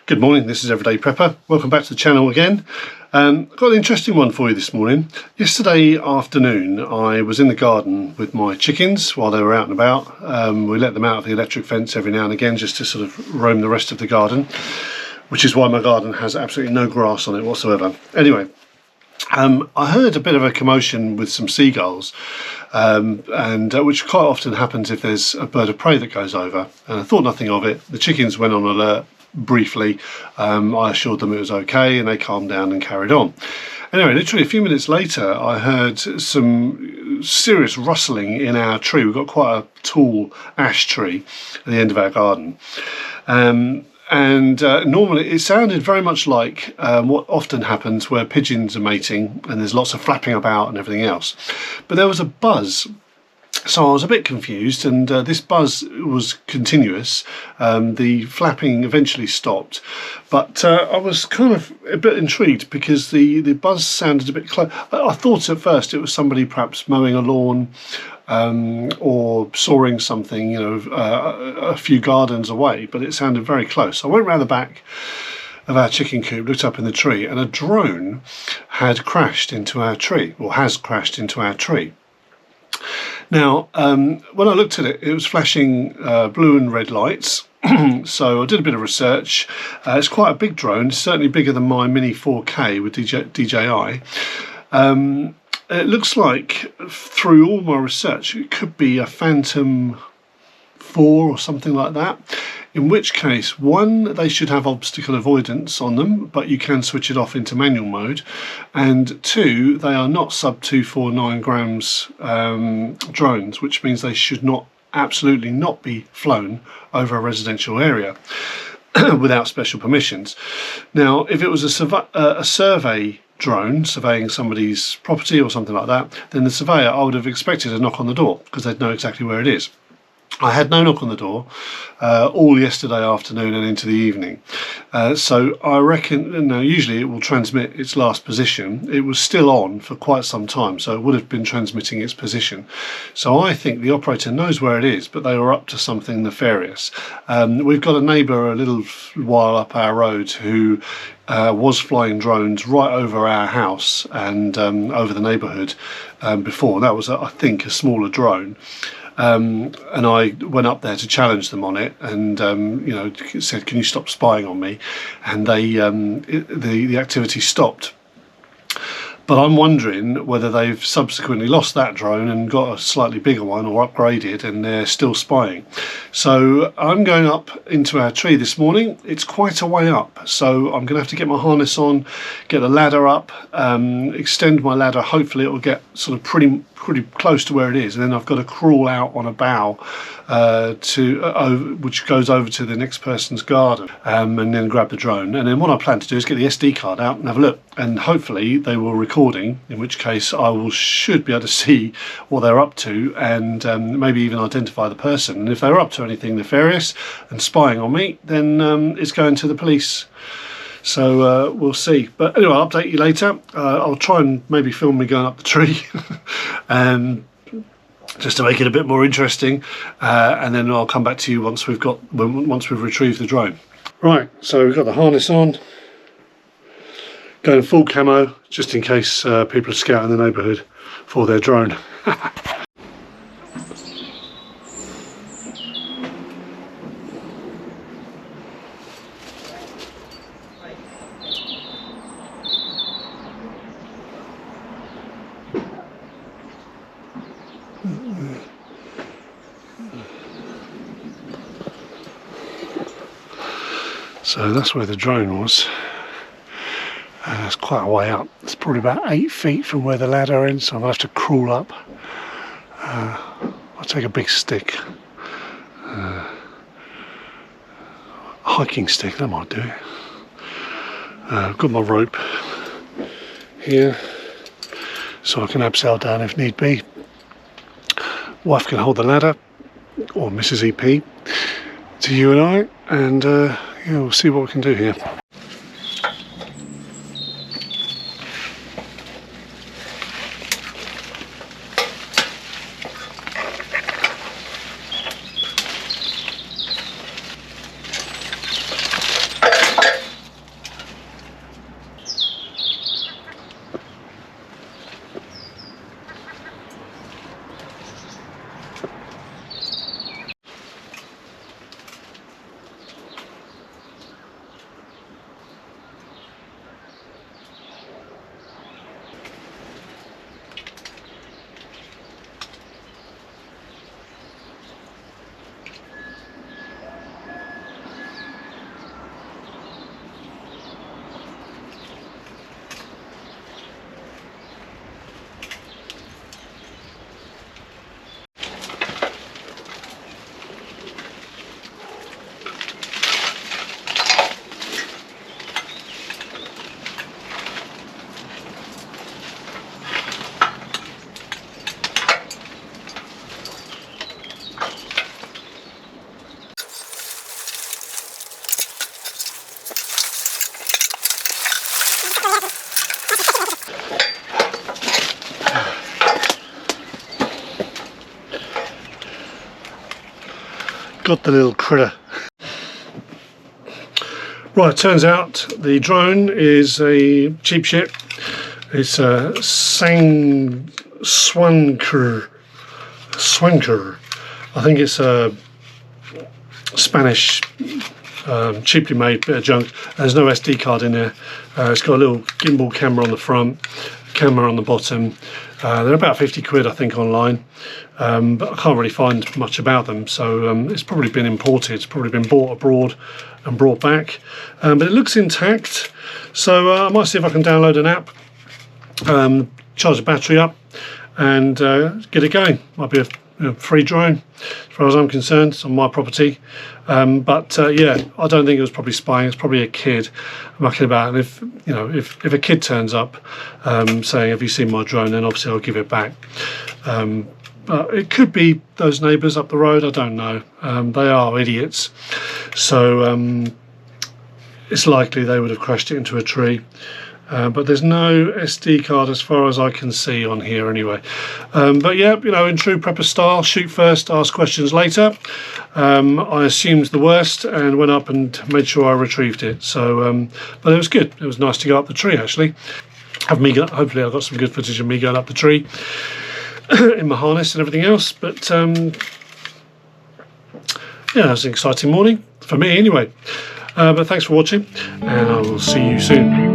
Good morning, this is Everyday Prepper. Welcome back to the channel again. I've got an interesting one for you this morning. Yesterday afternoon I was in the garden with my chickens while they were out and about. We let them out of the electric fence every now and again just to sort of roam the rest of the garden, which is why my garden has absolutely no grass on it whatsoever. Anyway, I heard a bit of a commotion with some seagulls, which quite often happens if there's a bird of prey that goes over, and I thought nothing of it. The chickens went on alert briefly. I assured them it was okay and they calmed down and carried on. Anyway, literally a few minutes later I heard some serious rustling in our tree. We've got quite a tall ash tree at the end of our garden. Normally it sounded very much like what often happens where pigeons are mating and there's lots of flapping about and everything else. But there was a buzz. So I was a bit confused, and this buzz was continuous. The flapping eventually stopped, but I was kind of a bit intrigued because the buzz sounded a bit close. I thought at first it was somebody perhaps mowing a lawn or sawing something, a few gardens away, but it sounded very close. I went round the back of our chicken coop, looked up in the tree, and a drone had crashed into our tree, or has crashed into our tree. Now, when I looked at it, it was flashing blue and red lights. So I did a bit of research. It's quite a big drone, certainly bigger than my Mini 4K with DJI. It looks like, through all my research, it could be a Phantom 4 or something like that. In which case, one, they should have obstacle avoidance on them, but you can switch it off into manual mode. And two, they are not sub 249 grams drones, which means they should absolutely not be flown over a residential area without special permissions. Now, if it was a survey drone surveying somebody's property or something like that, then the surveyor, I would have expected a knock on the door because they'd know exactly where it is. I had no knock on the door all yesterday afternoon and into the evening. So I reckon, usually it will transmit its last position. It was still on for quite some time, so it would have been transmitting its position. So I think the operator knows where it is, but they were up to something nefarious. We've got a neighbour a little while up our road who was flying drones right over our house and over the neighbourhood before. That was, I think, a smaller drone. And I went up there to challenge them on it, and said, "Can you stop spying on me?" And they the activity stopped. But I'm wondering whether they've subsequently lost that drone and got a slightly bigger one or upgraded and they're still spying. So I'm going up into our tree this morning. It's quite a way up, so I'm going to have to get my harness on, get the ladder up, extend my ladder. Hopefully it will get sort of pretty close to where it is, and then I've got to crawl out on a bough which goes over to the next person's garden, and then grab the drone. And then what I plan to do is get the SD card out and have a look, and hopefully they were recording, in which case I should be able to see what they're up to, and maybe even identify the person. And if they're up to anything nefarious and spying on me, then it's going to the police. So we'll see. But anyway, I'll update you later. I'll try and maybe film me going up the tree just to make it a bit more interesting, and then I'll come back to you once we've retrieved the drone. Right, so we've got the harness on, going full camo just in case people are scouting the neighbourhood for their drone. So that's where the drone was. It's quite a way up. It's probably about 8 feet from where the ladder ends, so I'm going to have to crawl up. I'll take a big stick. A hiking stick, that might do. I've got my rope here, so I can abseil down if need be. Wife can hold the ladder, or Mrs. EP, to you and I, and yeah, we'll see what we can do here. got the little critter. Right, turns out the drone is a cheap ship. It's a Swanker. I think it's a Spanish cheaply made bit of junk. There's no SD card in there. It's got a little gimbal camera on the front, camera on the bottom. They're about 50 quid I think online, but I can't really find much about them, so it's probably been imported. It's probably been bought abroad and brought back, but it looks intact, so I might see if I can download an app, charge the battery up and get it going. Might be a free drone as far as I'm concerned. It's on my property, but yeah, I don't think it was probably spying. It's probably a kid mucking about, and if if a kid turns up saying, have you seen my drone, then obviously I'll give it back. But it could be those neighbours up the road, I don't know. They are idiots, so it's likely they would have crashed it into a tree. But there's no SD card as far as I can see on here anyway. But yeah, in true prepper style, shoot first, ask questions later. I assumed the worst and went up and made sure I retrieved it. So, but it was good. It was nice to go up the tree actually. Hopefully I got some good footage of me going up the tree in my harness and everything else. But yeah, it was an exciting morning for me anyway. But thanks for watching, and I will see you soon.